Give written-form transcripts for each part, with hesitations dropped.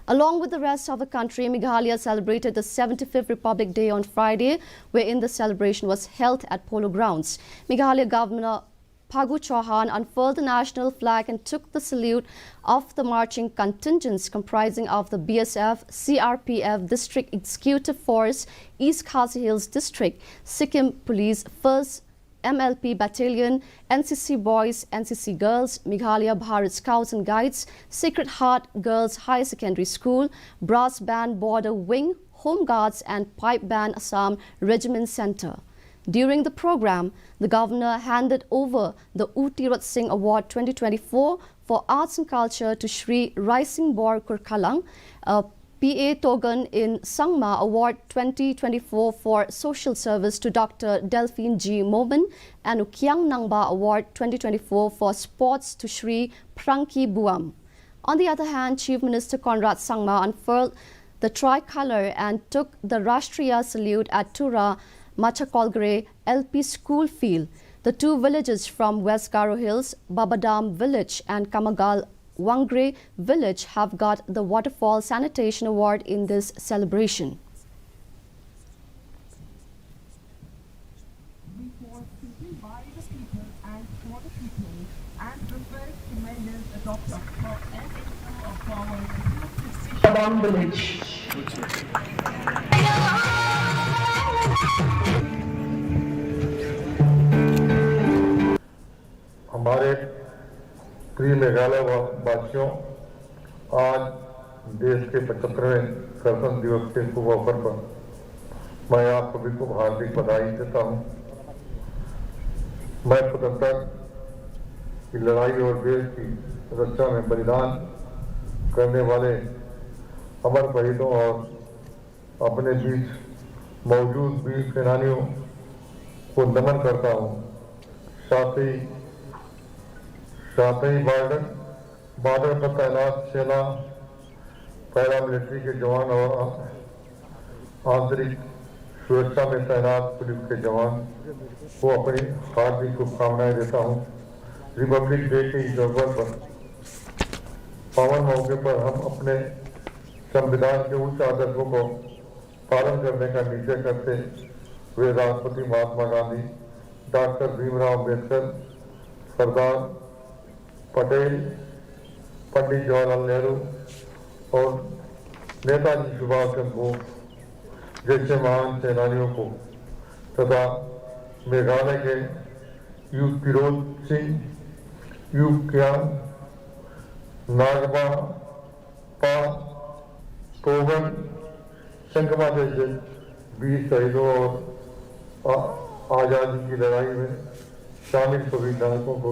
Along with the rest of the country, Meghalaya celebrated the 75th Republic Day on Friday, wherein the celebration was held at Polo Grounds. Meghalaya Governor Phagu Chauhan unfurled the national flag and took the salute of the marching contingents comprising of the BSF, CRPF, District Executive Force, East Khasi Hills District, Sikkim Police, 1st MLP Battalion, NCC Boys, NCC Girls, Meghalaya Bharat Scouts and Guides, Sacred Heart Girls Higher Secondary School, Brass Band Border Wing, Home Guards and Pipe Band Assam Regiment Centre. During the program, the governor handed over the Utirat Singh Award 2024 for Arts and Culture to Shri Rising Bor Kurkalang, PA Togan in Sangma Award 2024 for Social Service to Dr. Delphine G. Moban, and Ukyang Nangba Award 2024 for Sports to Shri Prangki Buam. On the other hand, Chief Minister Conrad Sangma unfurled the tricolour and took the Rashtriya salute at Tura Machakolgre LP School Field. The two villages from West Garo Hills, Babadam Village and Kamagal Wangre Village have got the Waterfall Sanitation Award in this celebration. Report simply by the people and for the people, and request the measures adopted for Babadam Village. हमारे प्रिय मेघालय वासियों, आज देश के 75वें गणतंत्र दिवस के शुभ अवसर पर मैं आप सभी को हार्दिक बधाई देता हूं। मैं स्वतंत्रता की लड़ाई और देश की रक्षा में बलिदान करने वाले अमर शहीदों और अपने बीच मौजूद वीर सेनानियों को नमन करता हूं। साथ ही बॉर्डर पर तैनात सेना, पैरामिलिट्री के जवान और आंतरिक सुरक्षा में तैनात पुलिस के जवान को अपनी हार्दिक शुभकामनाएं देता हूं। रिपब्लिक डे के इस अवसर पर पावन मौके पर हम अपने संविधान के उच्च आदर्शों को पालन करने का निश्चय करते हुए राष्ट्रपति महात्मा गांधी, डॉक्टर भीमराव अम्बेडकर, सरदार पटेल, पंडित जवाहरलाल नेहरू और नेताजी सुभाष चंद्र बोस जैसे महान सेनानियों को तथा मेघालय के यू फिरोज सिंह, यू क्यांग, नागबा पा, तोगन, संगमा जैसे वीर शहीदों और आजादी की लड़ाई में शामिल सभी नायकों को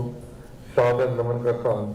सादर नमन करता हूँ।